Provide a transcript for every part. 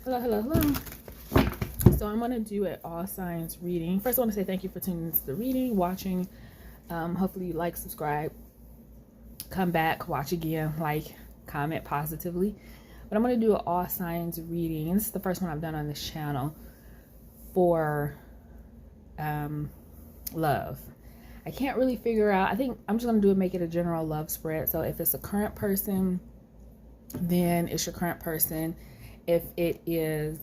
Hello. So I'm going to do an all signs reading. First, I want to say thank you for tuning into the reading, watching. Hopefully you like, subscribe, come back, watch again, like, comment positively. But I'm going to do an all signs reading. This is the first one I've done on this channel for love. I can't really figure out. I think I'm just going to make it a general love spread. So if it's a current person, then it's your current person. If it is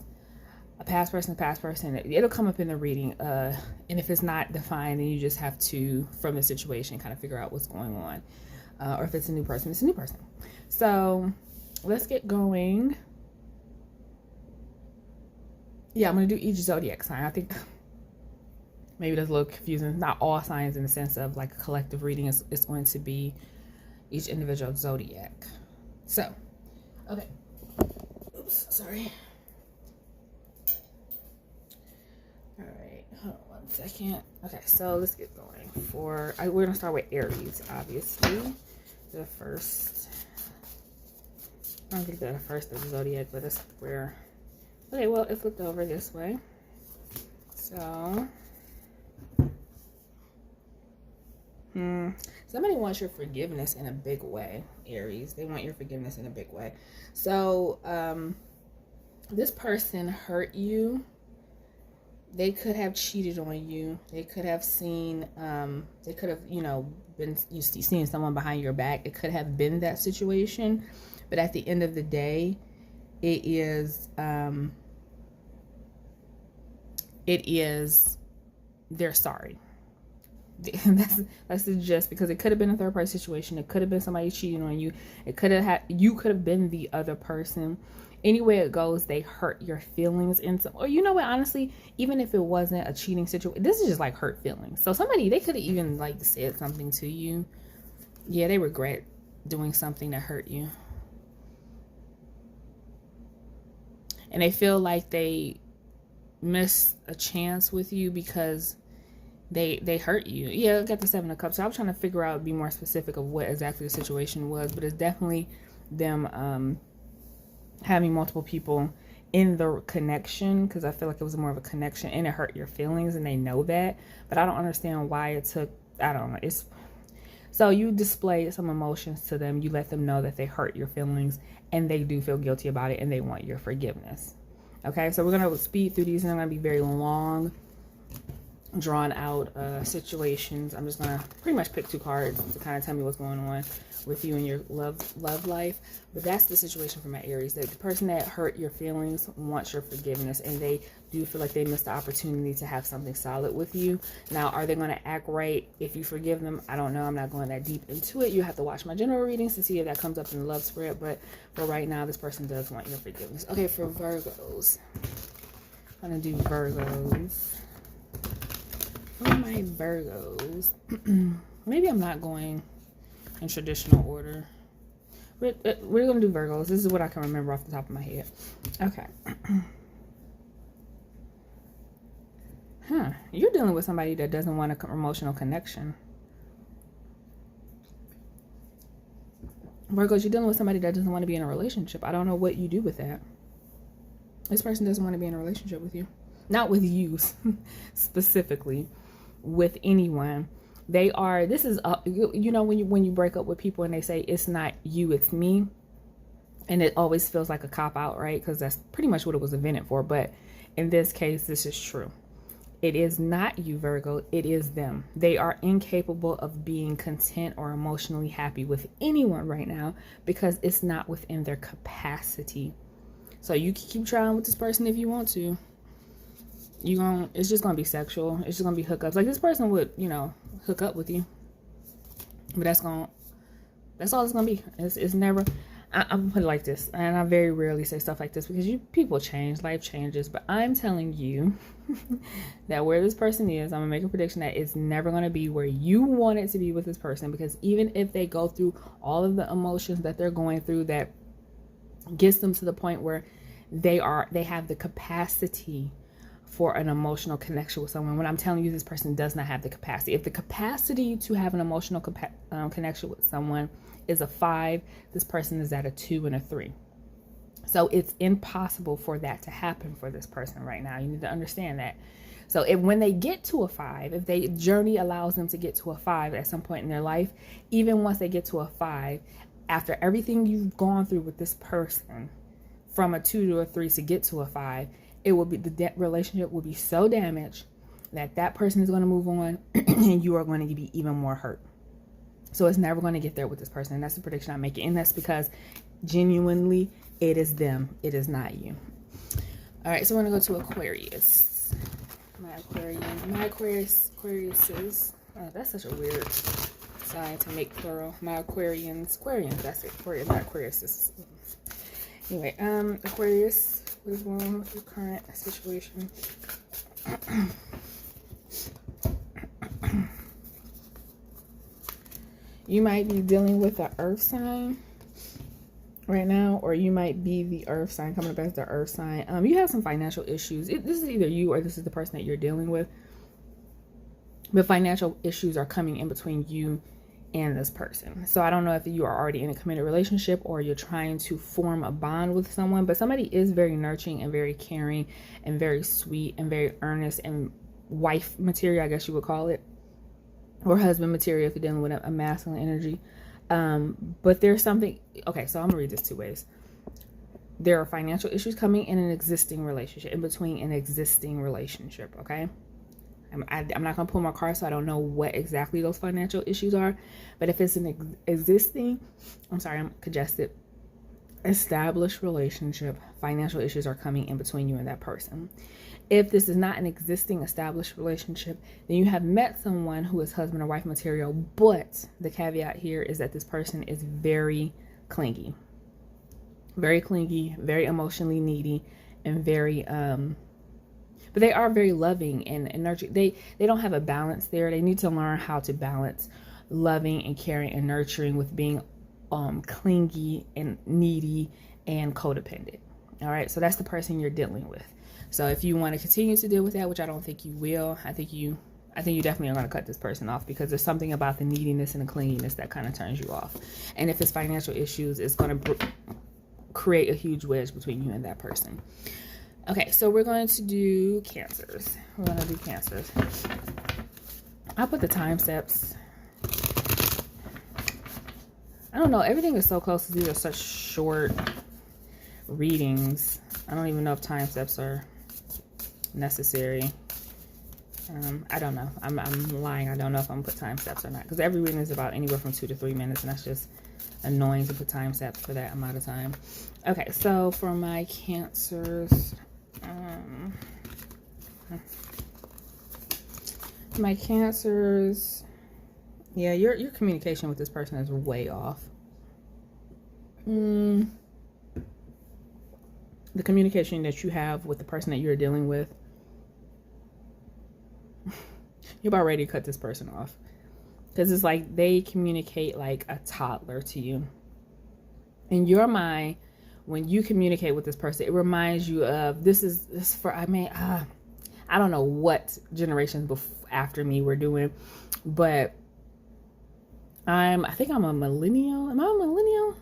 a past person, it'll come up in the reading. And if it's not defined, then you just have to, from the situation, kind of figure out what's going on. Or if it's a new person, it's a new person. So let's get going. Yeah, I'm going to do each zodiac sign. I think maybe that's a little confusing. Not all signs in the sense of like a collective reading. It's going to be each individual zodiac. So, okay. Oops, sorry. All right, hold on 1 second. Okay, so let's get going. We're gonna start with Aries, obviously. The first. I don't think they're the first of the zodiac, but it's where. Okay, well, it flipped over this way. So. Somebody wants your forgiveness in a big way, Aries. They want your forgiveness in a big way. So, this person hurt you. They could have cheated on you. They could have seen, they could have, been seeing someone behind your back. It could have been that situation. But at the end of the day, it is, they're sorry. That's just because it could have been a third party situation. It could have been somebody cheating on you. You could have been the other person. Any way it goes, they hurt your feelings or you know what, honestly, even if it wasn't a cheating situation, this is just like hurt feelings. So they could have even like said something to you. Yeah, they regret doing something that hurt you. And they feel like they missed a chance with you because they hurt you. Yeah, I got the 7 of Cups. So I was trying to figure out, be more specific of what exactly the situation was, but it's definitely them having multiple people in the connection, because I feel like it was more of a connection and it hurt your feelings and they know that, but I don't understand why it took, I don't know. So you display some emotions to them, you let them know that they hurt your feelings and they do feel guilty about it and they want your forgiveness. Okay, so we're going to speed through these and they're going to be very long, drawn out situations. I'm just going to pretty much pick 2 cards to kind of tell me what's going on with you and your love life. But that's the situation for my Aries, that the person that hurt your feelings wants your forgiveness and they do feel like they missed the opportunity to have something solid with you. Now, are they going to act right if you forgive them? I don't know. I'm not going that deep into it. You have to watch my general readings to see if that comes up in the love spread, but for right now, this person does want your forgiveness. Okay, for Virgos, I'm going to do Virgos. For my Virgos, maybe I'm not going in traditional order. We're going to do Virgos. This is what I can remember off the top of my head. Okay. You're dealing with somebody that doesn't want an emotional connection. Virgos, you're dealing with somebody that doesn't want to be in a relationship. I don't know what you do with that. This person doesn't want to be in a relationship with you. Not with you specifically, with anyone. They are, this is, when you break up with people and they say, it's not you, it's me. And it always feels like a cop out, right? Because that's pretty much what it was invented for. But in this case, this is true. It is not you, Virgo. It is them. They are incapable of being content or emotionally happy with anyone right now because it's not within their capacity. So you can keep trying with this person if you want to. It's just gonna be sexual. It's just gonna be hookups. Like this person would, hook up with you, but that's all it's gonna be. It's never. I'm gonna put it like this, and I very rarely say stuff like this because people change, life changes. But I'm telling you that where this person is, I'm gonna make a prediction that it's never gonna be where you want it to be with this person. Because even if they go through all of the emotions that they're going through, that gets them to the point where they have the capacity for an emotional connection with someone. When I'm telling you this person does not have the capacity. If the capacity to have an emotional connection with someone is a 5, this person is at a 2 and a 3. So it's impossible for that to happen for this person right now. You need to understand that. So when they get to a 5, if they journey allows them to get to a 5 at some point in their life, even once they get to a 5, after everything you've gone through with this person, from a 2 to a 3 to get to a 5, it will be, the relationship will be so damaged that that person is going to move on and you are going to be even more hurt. So it's never going to get there with this person. And that's the prediction I'm making. And that's because genuinely it is them. It is not you. All right. So we're going to go to Aquarius. My Aquariuses. Oh, that's such a weird sign to make plural. My Aquarians, that's it. Aquarius, not Aquariuses. Anyway, Aquarius, what is wrong with your current situation? You might be dealing with an earth sign right now, or you might be the earth sign coming up as the earth sign. You have some financial issues. This is either you or this is the person that you're dealing with. But financial issues are coming in between you and this person. So I don't know if you are already in a committed relationship or you're trying to form a bond with someone, but somebody is very nurturing and very caring and very sweet and very earnest and wife material, I guess you would call it, or husband material if you're dealing with a masculine energy. But there's something, okay, so I'm gonna read this 2 ways. There are financial issues coming in an existing relationship, in between an existing relationship, okay? I'm not gonna pull my card, so I don't know what exactly those financial issues are, but if it's an existing, I'm congested, established relationship, financial issues are coming in between you and that person. If this is not an existing established relationship, then you have met someone who is husband or wife material, but the caveat here is that this person is very clingy, very emotionally needy, and very, but they are very loving and nurturing. They don't have a balance there. They need to learn how to balance loving and caring and nurturing with being clingy and needy and codependent. All right, so that's the person you're dealing with. So if you want to continue to deal with that, which I don't think you will, I think you definitely are going to cut this person off, because there's something about the neediness and the clinginess that kind of turns you off. And if it's financial issues, it's going to create a huge wedge between you and that person. Okay, so we're going to do Cancers. I'll put the time steps. I don't know. Everything is so close. These are such short readings. I don't even know if time steps are necessary. I don't know. I'm lying. I don't know if I'm going to put time steps or not, because every reading is about anywhere from 2 to 3 minutes, and that's just annoying to put time steps for that amount of time. Okay, so for my Cancers, yeah, your communication with this person is way off. The communication that you have with the person that you're dealing with, you're about ready to cut this person off, because it's like they communicate like a toddler to you. In your mind, when you communicate with this person, it reminds you of I don't know what generations after me were doing, but I think I'm a millennial. Am I a millennial?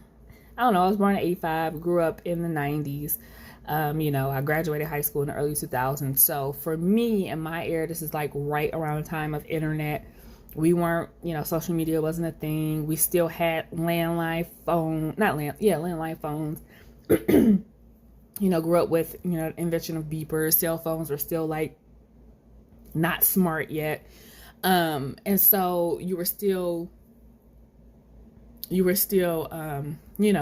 I don't know. I was born in 85, grew up in the 90s. I graduated high school in the early 2000s. So for me, in my era, this is like right around the time of internet. We weren't, social media wasn't a thing. We still had landline phones. Grew up with, invention of beepers. Cell phones were still like not smart yet. And so you were still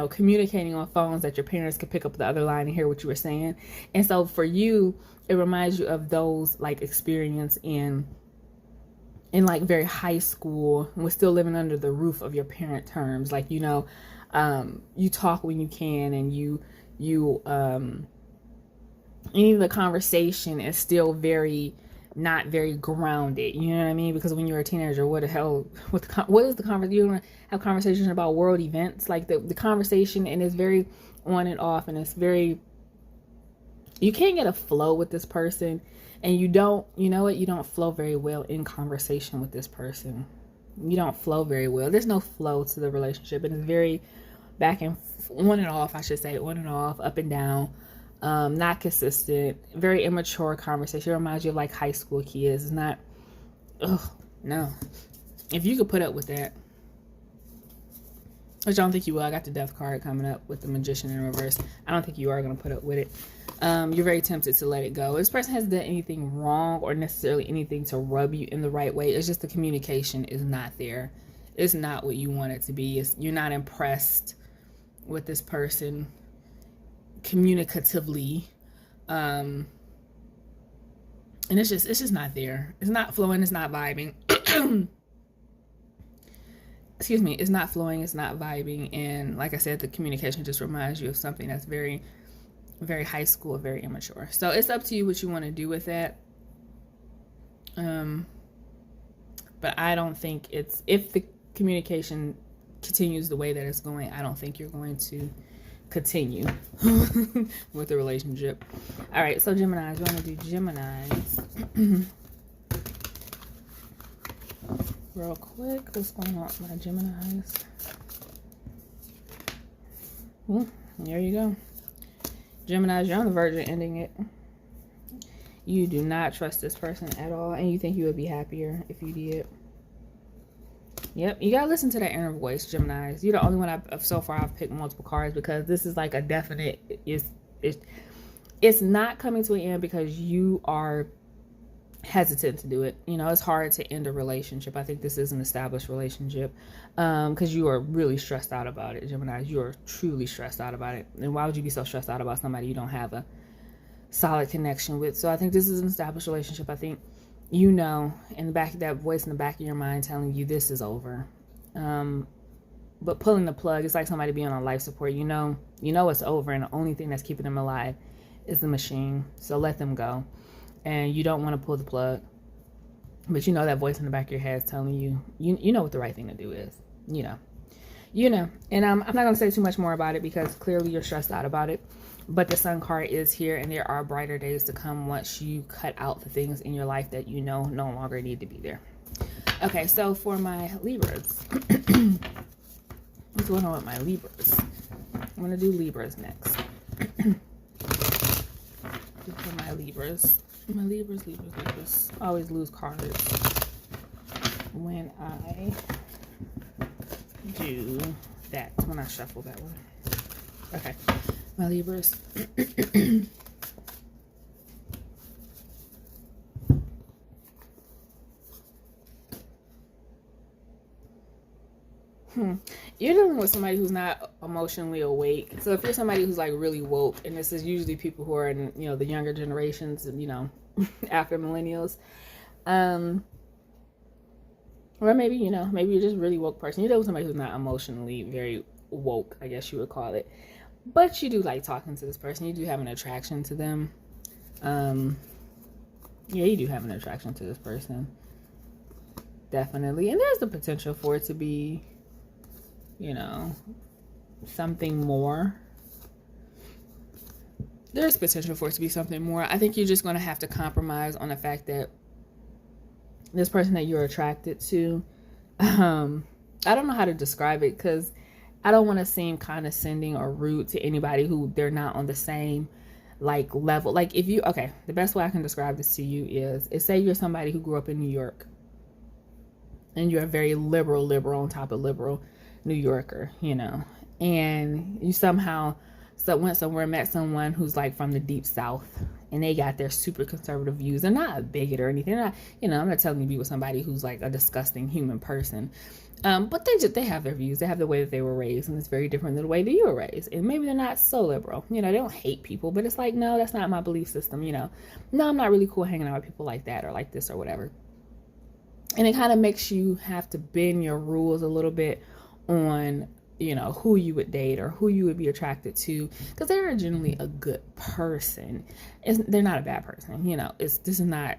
communicating on phones that your parents could pick up the other line and hear what you were saying. And so for you, it reminds you of those like experience in like very high school, and we're still living under the roof of your parent terms. Like, you talk when you can, and any of the conversation is still not very grounded, you know what I mean? Because when you're a teenager, what is the conversation? You want to have conversations about world events, like the conversation, and it's very on and off, and it's very, you can't get a flow with this person, and you don't flow very well in conversation with this person. You don't flow very well. There's no flow to the relationship, and it's very back and on and off, I should say, on and off, up and down, not consistent, very immature conversation. It reminds you of like high school kids. It's not, no. If you could put up with that, which I don't think you will. I got the death card coming up with the magician in reverse. I don't think you are going to put up with it. You're very tempted to let it go. This person hasn't done anything wrong or necessarily anything to rub you in the right way. It's just the communication is not there. It's not what you want it to be. You're not impressed with this person communicatively. And it's just not there. It's not flowing. It's not vibing. Excuse me. It's not flowing. It's not vibing. And like I said, the communication just reminds you of something that's very, very high school, very immature. So it's up to you what you want to do with that. But I don't think if the communication continues the way that it's going, I don't think you're going to continue with the relationship. All right, so Geminis, we're going to do Geminis. Real quick, what's going on with my Geminis? There you go. Geminis, you're on the verge of ending it. You do not trust this person at all, and you think you would be happier if you did. Yep, you gotta listen to that inner voice, Geminis. You're the only one so far I've picked multiple cards, because this is like a definite. It's not coming to an end because you are hesitant to do it. You know, it's hard to end a relationship. I think this is an established relationship, because you are really stressed out about it, Geminis. You are truly stressed out about it. And why would you be so stressed out about somebody you don't have a solid connection with? So I think this is an established relationship. I think you know, in the back of that voice in the back of your mind telling you this is over. But pulling the plug, it's like somebody being on life support. You know it's over, and the only thing that's keeping them alive is the machine. So let them go. And you don't want to pull the plug, but you know that voice in the back of your head is telling you, you know what the right thing to do is. You know. And I'm not going to say too much more about it because clearly you're stressed out about it. But the Sun card is here, and there are brighter days to come once you cut out the things in your life that you know no longer need to be there. Okay, so for my Libras, what's going on with my Libras? I'm going to do Libras next. For my Libras. My Libras. I always lose cards when I do that, when I shuffle that one. Okay, my Libras. You're dealing with somebody who's not emotionally awake. So if you're somebody who's like really woke, and this is usually people who are in, the younger generations and, after millennials, or maybe, maybe you're just a really woke person. You're dealing with somebody who's not emotionally very woke, I guess you would call it. But you do like talking to this person. You do have an attraction to them. Yeah, you do have an attraction to this person. Definitely. And there's the potential for it to be, something more. There's potential for it to be something more. I think you're just going to have to compromise on the fact that this person that you're attracted to, I don't know how to describe it, because I don't want to seem condescending or rude to anybody who they're not on the same level. Like the best way I can describe this to you is say you're somebody who grew up in New York, and you're a very liberal on top of liberal New Yorker, and you somehow went somewhere, met someone who's like from the deep South, and they got their super conservative views. They're not a bigot or anything. They're not, I'm not telling you to be with somebody who's like a disgusting human person. But they have their views. They have the way that they were raised, and it's very different than the way that you were raised. And maybe they're not so liberal. They don't hate people, but it's like, no, that's not my belief system. No, I'm not really cool hanging out with people like that or like this or whatever. And it kind of makes you have to bend your rules a little bit on, who you would date or who you would be attracted to, because they're generally a good person. They're not a bad person. This is not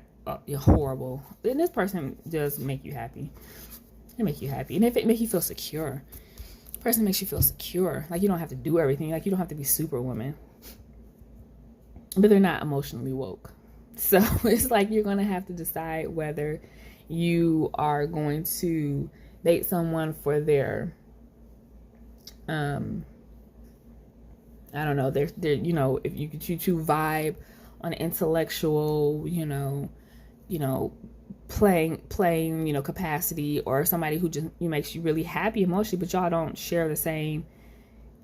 horrible. And this person does make you happy. They make you happy. And if it makes you feel secure, the person makes you feel secure. Like you don't have to do everything. Like you don't have to be Superwoman. But they're not emotionally woke. So it's like you're going to have to decide whether you are going to date someone for their I don't know, they're you know, if you two vibe on intellectual, you know, playing, you know, capacity, or somebody who just makes you really happy emotionally, but y'all don't share the same,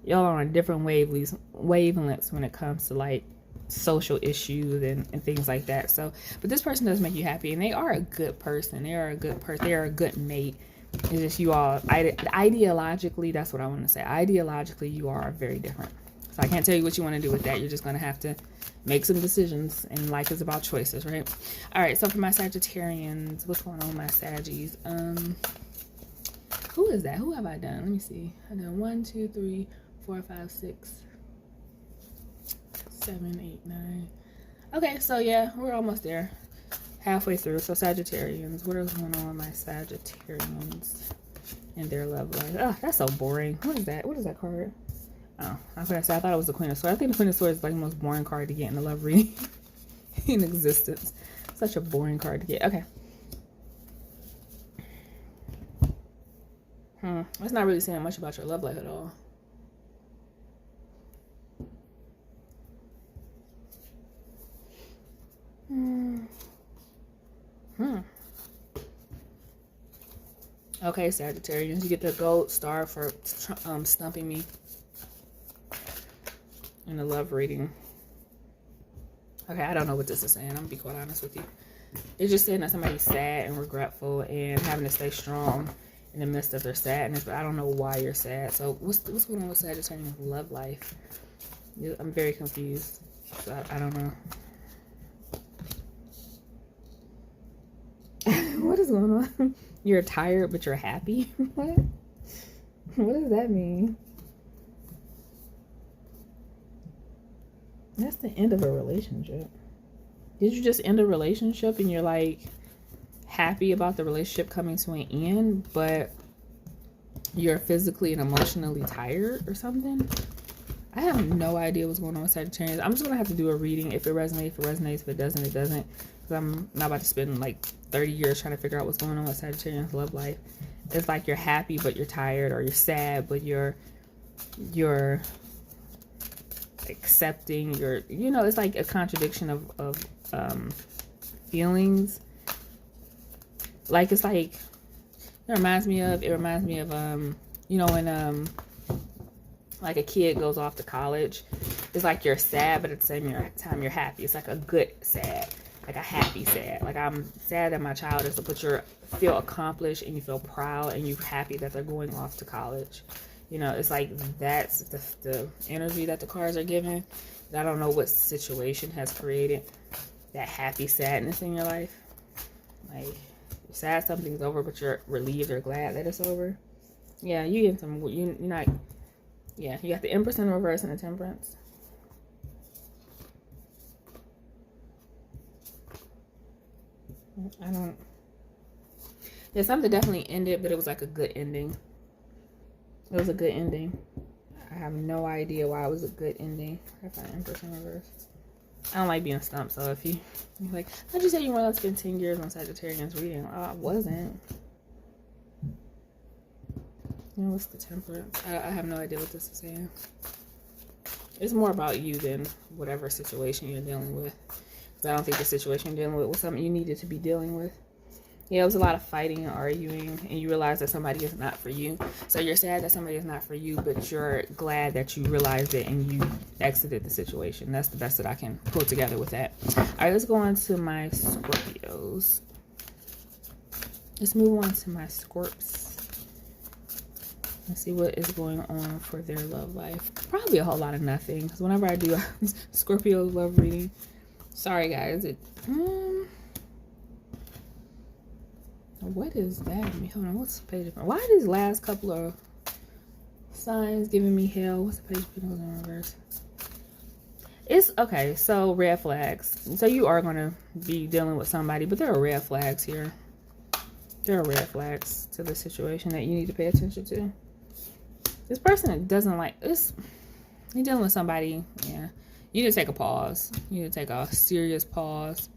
y'all are on different wavelengths when it comes to like social issues and things like that. So, but this person does make you happy, and they are a good person. They are a good mate. It's just you all, ideologically, that's what I want to say. Ideologically, you are very different. So I can't tell you what you want to do with that. You're just going to have to make some decisions, and life is about choices, right? All right, so for my Sagittarians, what's going on with my Saggies? Who is that? Who have I done? Let me see. I done 1, 2, 3, 4, 5, 6, 7, 8, 9. Okay, so yeah, we're almost there. Halfway through. So Sagittarians, what is going on with my Sagittarians and their love life? Oh, that's so boring. What is that? What is that card? Oh, I was gonna say, I thought it was the Queen of Swords. I think the Queen of Swords is like the most boring card to get in a love reading in existence. Such a boring card to get. Okay. That's not really saying much about your love life at all. Okay, Sagittarians, you get the gold star for stumping me in the love reading. Okay, I don't know what this is saying. I'm gonna be quite honest with you. It's just saying that somebody's sad and regretful and having to stay strong in the midst of their sadness, but I don't know why you're sad. So what's going on with Sagittarius love life? I'm very confused. So I don't know. What is going on? You're tired, but you're happy? What? What does that mean? That's the end of a relationship. Did you just end a relationship and you're like happy about the relationship coming to an end, but you're physically and emotionally tired or something? I have no idea what's going on with Sagittarius. I'm just going to have to do a reading. If it resonates, if it resonates. If it doesn't, it doesn't. Because I'm not about to spend like 30 years trying to figure out what's going on with Sagittarius love life. It's like you're happy, but you're tired, or you're sad, but you're accepting. You know, it's like a contradiction of feelings. Like, it's like, it reminds me of, you know, when, like a kid goes off to college, it's like you're sad, but at the same time you're happy. It's like a good sad, like a happy sad. Like, I'm sad that my child is, but you feel accomplished and you feel proud and you're happy that they're going off to college. You know, it's like that's the energy that the cards are giving. I don't know what situation has created that happy sadness in your life. Like, you're sad something's over, but you're relieved or glad that it's over. Yeah, you get some, you're not. Yeah, you got the Empress in reverse and the Temperance. I don't. Yeah, something definitely ended, but it was like a good ending. It was a good ending. I have no idea why it was a good ending. I find Empress in reverse. I don't like being stumped, so if you're like, how'd you say you wanted to spend 10 years on Sagittarius reading? Oh, I wasn't. You know, what's the Temperance? I have no idea what this is saying. It's more about you than whatever situation you're dealing with. Because I don't think the situation you're dealing with was something you needed to be dealing with. Yeah, it was a lot of fighting and arguing, and you realize that somebody is not for you. So you're sad that somebody is not for you, but you're glad that you realized it and you exited the situation. That's the best that I can pull together with that. All right, let's go on to my Scorpios. Let's move on to my Scorps. Let's see what is going on for their love life. Probably a whole lot of nothing, because whenever I do Scorpio love reading, sorry guys, what is that? Hold on, what's the page? Why are these last couple of signs giving me hell? What's the page in reverse? It's okay. So red flags. So you are going to be dealing with somebody, but there are red flags here. There are red flags to the situation that you need to pay attention to. This person doesn't like this. You're dealing with somebody. Yeah, you need to take a pause. You need to take a serious pause.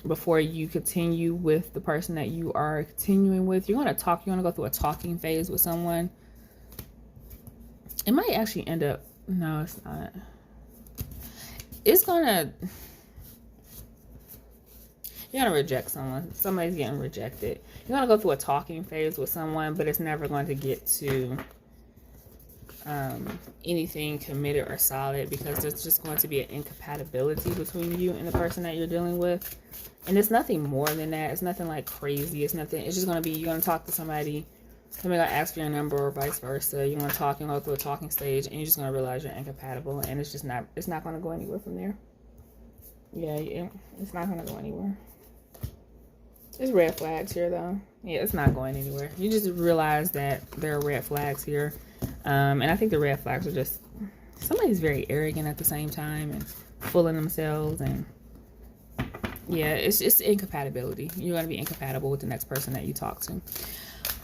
Before you continue with the person that you are continuing with. You're going to talk. You're going to go through a talking phase with someone. It might actually end up, no, it's not. It's gonna, you're gonna reject someone. Somebody's getting rejected. You're gonna go through a talking phase with someone, but it's never going to get to anything committed or solid, because there's just going to be an incompatibility between you and the person that you're dealing with. And it's nothing more than that. It's nothing like crazy. It's nothing. It's just going to be, you're going to talk to somebody, somebody going to ask for your number or vice versa. You're going to talk and go through a talking stage, and you're just going to realize you're incompatible, and it's just not, it's not going to go anywhere from there. Yeah, it's not going to go anywhere. There's red flags here, though. Yeah, it's not going anywhere. You just realize that there are red flags here. And I think the red flags are just, somebody's very arrogant at the same time and full of themselves, and yeah, it's just incompatibility. You're going to be incompatible with the next person that you talk to. All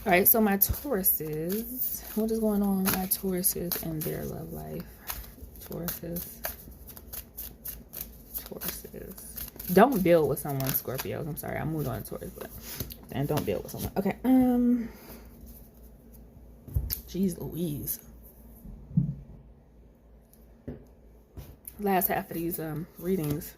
right, so my Tauruses, what is going on with my Tauruses in their love life? Tauruses. Don't build with someone, Scorpios. I'm sorry, I moved on to Taurus, but and don't build with someone. Okay. Jeez Louise. Last half of these readings.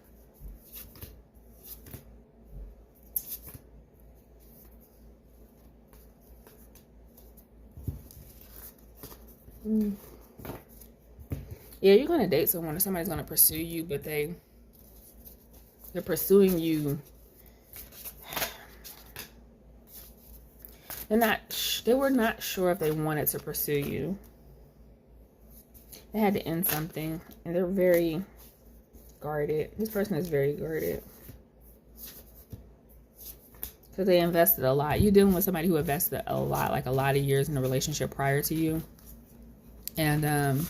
Yeah, you're gonna date someone, or somebody's gonna pursue you, but they're pursuing you. They were not sure if they wanted to pursue you. They had to end something, and they're very guarded. This person is very guarded because they invested a lot. You're dealing with somebody who invested a lot, like a lot of years in a relationship prior to you. And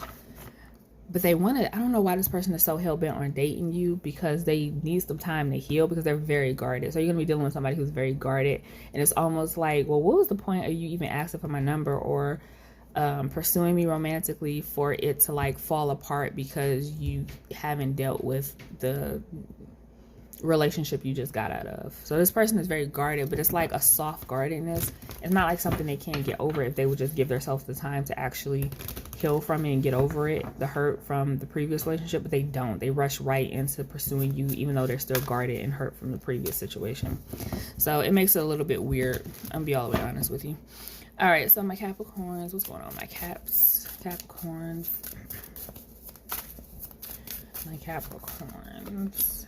but they wanted, I don't know why this person is so hell-bent on dating you, because they need some time to heal, because they're very guarded. So you're going to be dealing with somebody who's very guarded, and it's almost like, well, what was the point of you even asking for my number or pursuing me romantically for it to like fall apart because you haven't dealt with the relationship you just got out of. So this person is very guarded, but it's like a soft guardedness. It's not like something they can't get over if they would just give themselves the time to actually heal from it and get over it, the hurt from the previous relationship, but they don't. They rush right into pursuing you, even though they're still guarded and hurt from the previous situation. So it makes it a little bit weird. I'm gonna be all the way honest with you. All right, so my Capricorns, what's going on? My Capricorns. My Capricorns.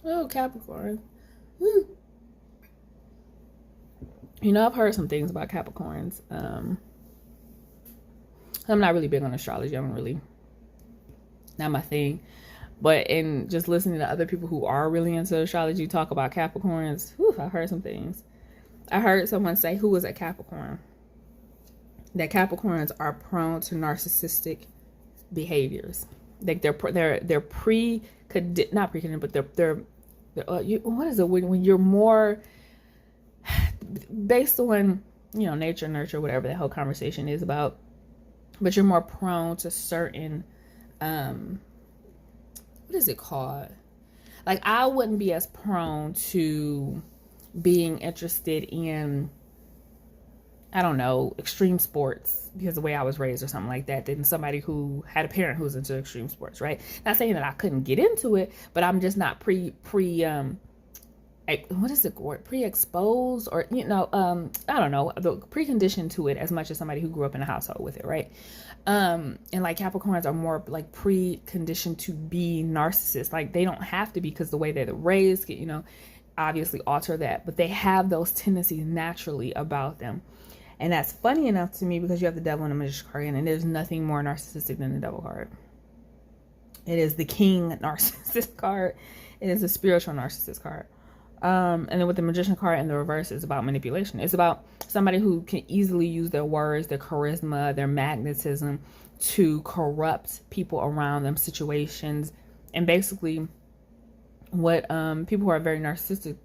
Oh, Capricorn. Woo. You know, I've heard some things about Capricorns. I'm not really big on astrology. I'm really not my thing. But in just listening to other people who are really into astrology talk about Capricorns, I heard some things. I heard someone say, who was a Capricorn, that Capricorns are prone to narcissistic behaviors. Like they're what is it when you're more based on, nature, nurture, whatever the whole conversation is about, but you're more prone to certain what is it called? Like, I wouldn't be as prone to being interested in, I don't know, extreme sports because of the way I was raised or something like that, than somebody who had a parent who's into extreme sports, right? Not saying that I couldn't get into it, but I'm just not pre-exposed, or I don't know, the preconditioned to it as much as somebody who grew up in a household with it, right? And like Capricorns are more like preconditioned to be narcissists. Like they don't have to be, because the way they're raised, obviously alter that, but they have those tendencies naturally about them. And that's funny enough to me, because you have the devil and the magician card, and there's nothing more narcissistic than the devil card. It is the king narcissist card. It is a spiritual narcissist card. And then with the magician card in the reverse, is about manipulation. It's about somebody who can easily use their words, their charisma, their magnetism to corrupt people around them, situations. And basically what people who are very narcissistic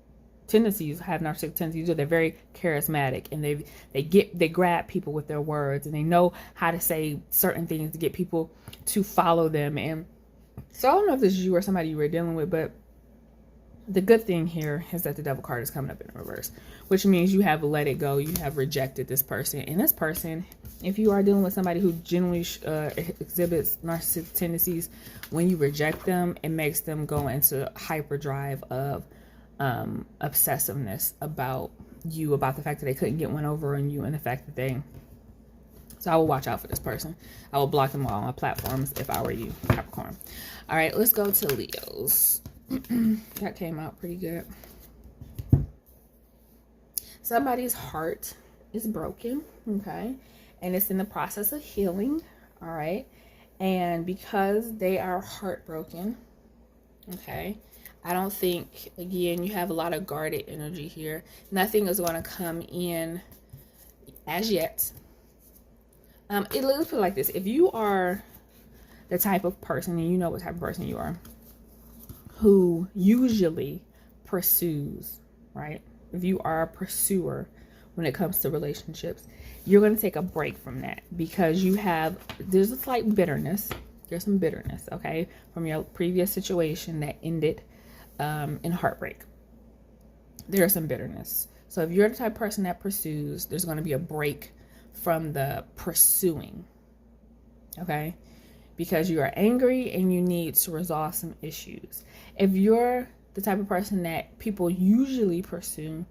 tendencies do, they're very charismatic, and they grab people with their words, and they know how to say certain things to get people to follow them. And so I don't know if this is you or somebody you were dealing with, but The good thing here is that the devil card is coming up in reverse, which means you have let it go. You have rejected this person. And this person, if you are dealing with somebody who genuinely exhibits narcissistic tendencies, when you reject them, it makes them go into hyperdrive of obsessiveness about you, about the fact that they couldn't get one over on you, and the fact that they... So I will watch out for this person. I will block them all on my platforms if I were you, Capricorn. All right, let's go to Leos. That came out pretty good. Somebody's heart is broken, okay? And it's in the process of healing, all right? And because they are heartbroken, okay, I don't think, again, you have a lot of guarded energy here. Nothing is going to come in as yet. Let's put it like this. If you are the type of person, and you know what type of person you are, who usually pursues, right? If you are a pursuer when it comes to relationships, you're going to take a break from that because there's a slight bitterness. There's some bitterness, okay, from your previous situation that ended in heartbreak. There's some bitterness. So if you're the type of person that pursues, there's going to be a break from the pursuing, okay? Because you are angry and you need to resolve some issues. If you're the type of person that people usually pursue,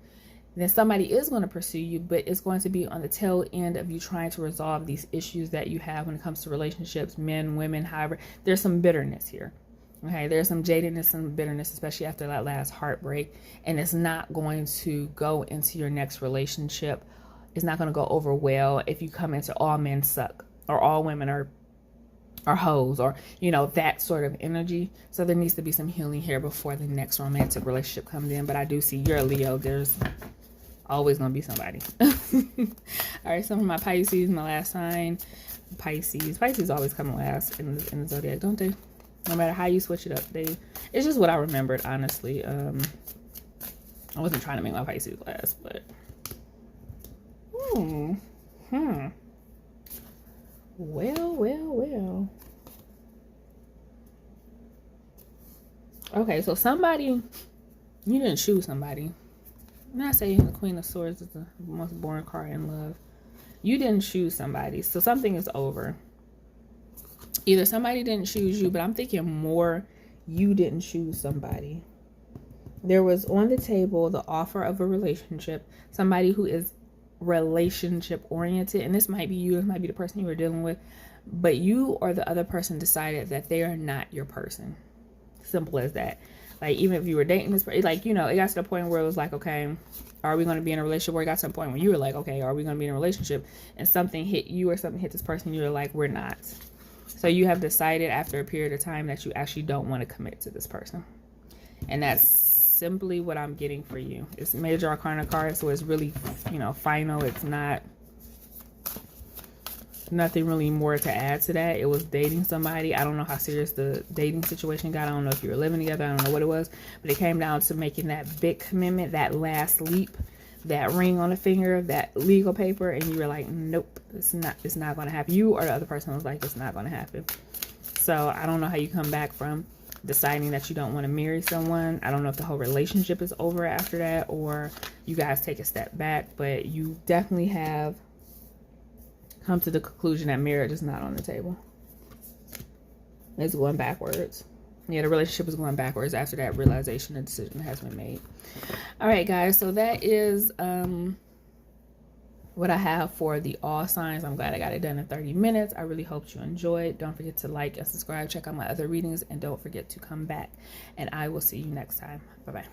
then somebody is going to pursue you, but it's going to be on the tail end of you trying to resolve these issues that you have when it comes to relationships, men, women, however. There's some bitterness here. Okay, there's some jadedness, some bitterness, especially after that last heartbreak, and it's not going to go into your next relationship. It's not going to go over well if you come into all men suck, or all women are hoes, or, you know, that sort of energy. So there needs to be some healing here before the next romantic relationship comes in. But I do see you're a Leo. There's always going to be somebody. All right, some of my Pisces, my last sign, Pisces. Pisces always come last in the zodiac, don't they? No matter how you switch it up, it's just what I remembered, honestly. I wasn't trying to make my Pisces last, but well. Okay, so somebody, you didn't choose somebody. I'm not saying the Queen of Swords is the most boring card in love. You didn't choose somebody, so something is over. Either somebody didn't choose you, but I'm thinking more you didn't choose somebody. There was on the table the offer of a relationship, somebody who is relationship oriented, and this might be you, this might be the person you were dealing with, but you or the other person decided that they are not your person. Simple as that. Like, even if you were dating this person, like, you know, it got to the point where it was like, okay, are we going to be in a relationship? Where it got to the point where you were like, okay, are we going to be in a relationship? And something hit you or something hit this person, you were like, we're not. So you have decided after a period of time that you actually don't want to commit to this person. And that's simply what I'm getting for you. It's major arcana card, so it's really, you know, final. It's not nothing really more to add to that. It was dating somebody. I don't know how serious the dating situation got. I don't know if you were living together. I don't know what it was, but it came down to making that big commitment, that last leap, that ring on the finger, that legal paper, and you were like, nope, it's not going to happen. You or the other person was like, it's not going to happen. So I don't know how you come back from deciding that you don't want to marry someone. I don't know if the whole relationship is over after that, or you guys take a step back, but you definitely have come to the conclusion that marriage is not on the table. It's going backwards. Yeah, the relationship is going backwards after that realization, the decision has been made. All right, guys, so that is what I have for the all signs. I'm glad I got it done in 30 minutes. I really hope you enjoyed. Don't forget to like and subscribe, check out my other readings, and don't forget to come back, and I will see you next time. Bye-bye.